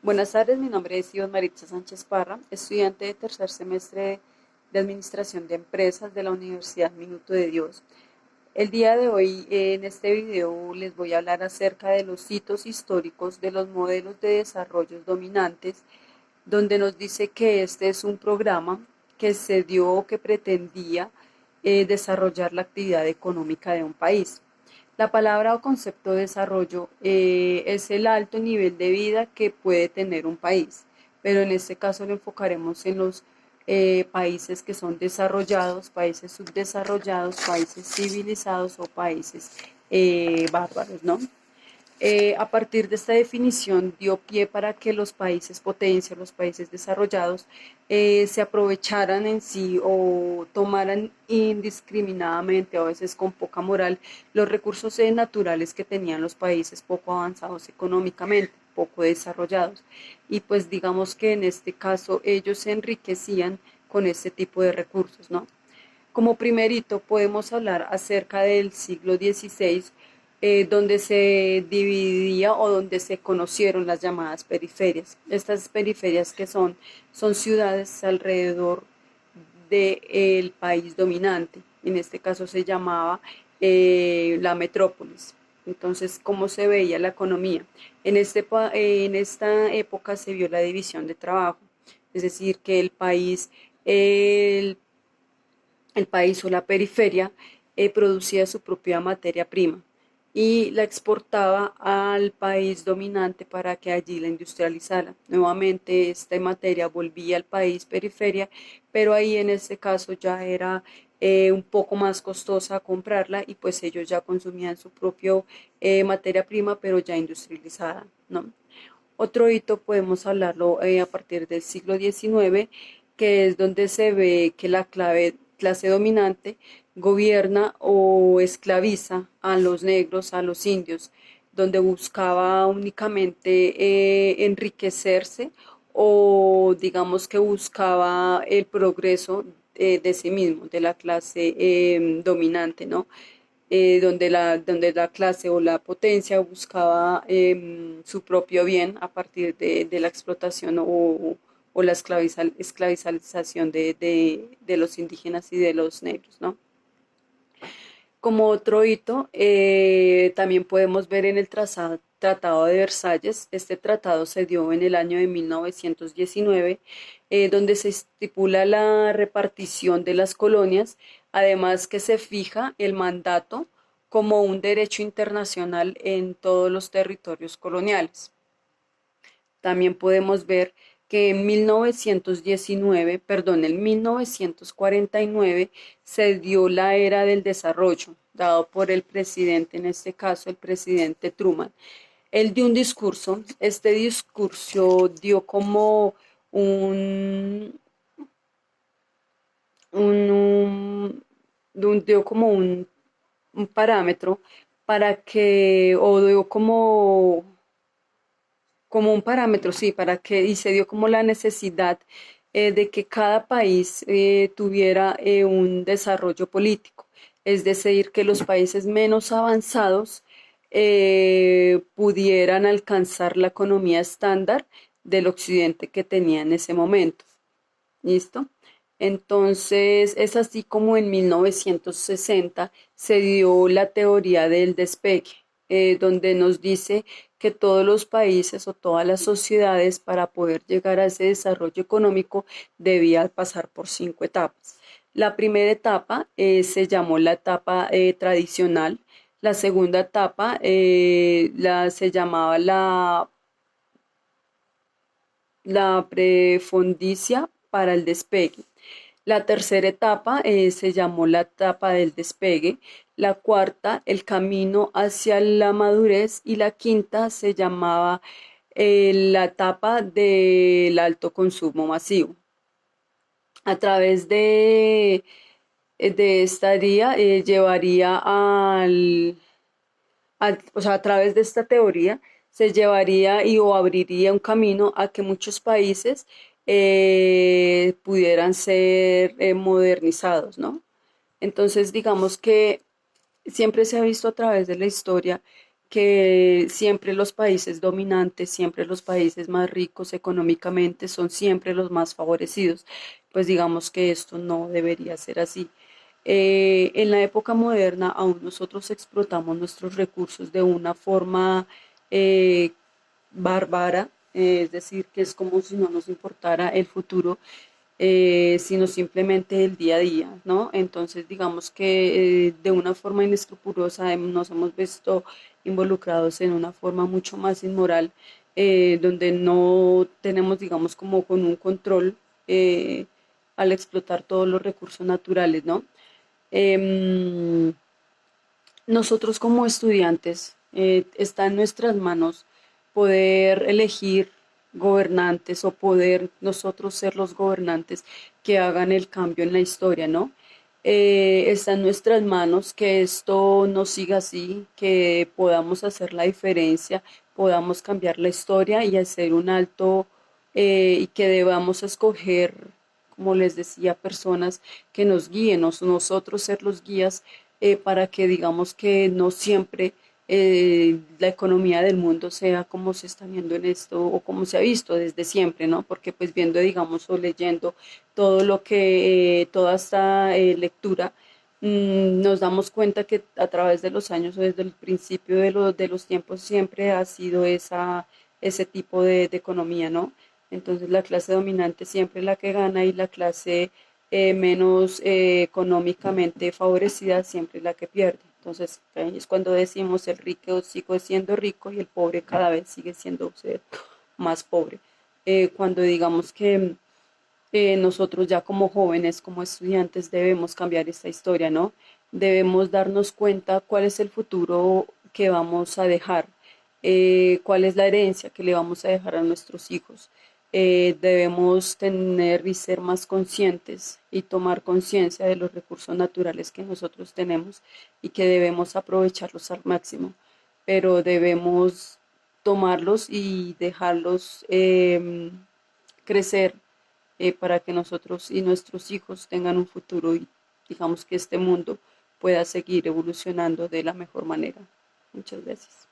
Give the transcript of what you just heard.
Buenas tardes, mi nombre es Ivonne Maritza Sánchez Parra, estudiante de tercer semestre de Administración de Empresas de la Universidad Minuto de Dios. El día de hoy en este video les voy a hablar acerca de los hitos históricos de los modelos de desarrollo dominantes, donde nos dice que este es un programa que se dio o que pretendía desarrollar la actividad económica de un país. La palabra o concepto de desarrollo es el alto nivel de vida que puede tener un país, pero en este caso lo enfocaremos en los países que son desarrollados, países subdesarrollados, países civilizados o países bárbaros, ¿no? A partir de esta definición dio pie para que los países potencia, los países desarrollados, se aprovecharan en sí o tomaran indiscriminadamente, a veces con poca moral, los recursos naturales que tenían los países poco avanzados económicamente, poco desarrollados. Y pues digamos que en este caso ellos se enriquecían con este tipo de recursos, ¿no? Como primerito podemos hablar acerca del siglo XVI, donde se dividía o donde se conocieron las llamadas periferias. Estas periferias son ciudades alrededor del país dominante. En este caso se llamaba la metrópolis. Entonces, ¿cómo se veía la economía? En esta época se vio la división de trabajo, es decir, que el país o la periferia producía su propia materia prima y la exportaba al país dominante para que allí la industrializara. Nuevamente esta materia volvía al país periferia, pero ahí en este caso ya era un poco más costosa comprarla y pues ellos ya consumían su propia materia prima, pero ya industrializada, ¿no? Otro hito podemos hablarlo a partir del siglo XIX, que es donde se ve que la clase dominante gobierna o esclaviza a los negros, a los indios, donde buscaba únicamente enriquecerse o digamos que buscaba el progreso de sí mismo, de la clase dominante, ¿no? Donde la clase o la potencia buscaba su propio bien a partir de la explotación o la esclavización de los indígenas y de los negros, ¿no? Como otro hito, también podemos ver en el Tratado de Versalles. Este tratado se dio en el año de 1919, donde se estipula la repartición de las colonias, además que se fija el mandato como un derecho internacional en todos los territorios coloniales. También podemos ver que en 1919, perdón, en 1949 se dio la era del desarrollo, dado por el presidente, en este caso el presidente Truman. Él dio un discurso, este discurso dio como un, dio como un parámetro para que, o dio como un parámetro, sí, para que, y se dio como la necesidad de que cada país tuviera un desarrollo político, es decir, que los países menos avanzados pudieran alcanzar la economía estándar del occidente que tenía en ese momento. ¿Listo? Entonces, es así como en 1960 se dio la teoría del despegue, donde nos dice que todos los países o todas las sociedades para poder llegar a ese desarrollo económico debían pasar por 5 etapas. La primera etapa se llamó la etapa tradicional, la segunda etapa se llamaba la prefondicia para el despegue. La tercera etapa se llamó la etapa del despegue, la cuarta el camino hacia la madurez y la quinta se llamaba la etapa del alto consumo masivo. A través de esta guía llevaría o sea, a través de esta teoría se llevaría y o abriría un camino a que muchos países pudieran ser modernizados, ¿no? Entonces, digamos que siempre se ha visto a través de la historia que siempre los países dominantes, siempre los países más ricos económicamente son siempre los más favorecidos. Pues digamos que esto no debería ser así. En la época moderna aún nosotros explotamos nuestros recursos de una forma eh, bárbara, es decir, que es como si no nos importara el futuro, sino simplemente el día a día, ¿no? Entonces, digamos que de una forma inescrupulosa nos hemos visto involucrados en una forma mucho más inmoral, donde no tenemos, digamos, como con un control al explotar todos los recursos naturales, ¿no? Em, Nosotros como estudiantes está en nuestras manos poder elegir gobernantes o poder nosotros ser los gobernantes que hagan el cambio en la historia, ¿no? Está en nuestras manos que esto no siga así, que podamos hacer la diferencia, podamos cambiar la historia y hacer un alto y que debamos escoger, como les decía, personas que nos guíen, nosotros ser los guías para que digamos que no siempre la economía del mundo sea como se está viendo en esto o como se ha visto desde siempre, ¿no? Porque pues viendo, digamos, o leyendo todo lo que, toda esta lectura, nos damos cuenta que a través de los años o desde el principio de los tiempos siempre ha sido ese tipo de economía, ¿no? Entonces la clase dominante siempre es la que gana y la clase menos económicamente favorecida siempre es la que pierde. Entonces ahí es cuando decimos el rico sigue siendo rico y el pobre cada vez sigue siendo más pobre. Cuando digamos que nosotros ya como jóvenes, como estudiantes, debemos cambiar esta historia, ¿no? Debemos darnos cuenta cuál es el futuro que vamos a dejar, cuál es la herencia que le vamos a dejar a nuestros hijos. Debemos tener y ser más conscientes y tomar conciencia de los recursos naturales que nosotros tenemos y que debemos aprovecharlos al máximo, pero debemos tomarlos y dejarlos crecer para que nosotros y nuestros hijos tengan un futuro y digamos que este mundo pueda seguir evolucionando de la mejor manera. Muchas gracias.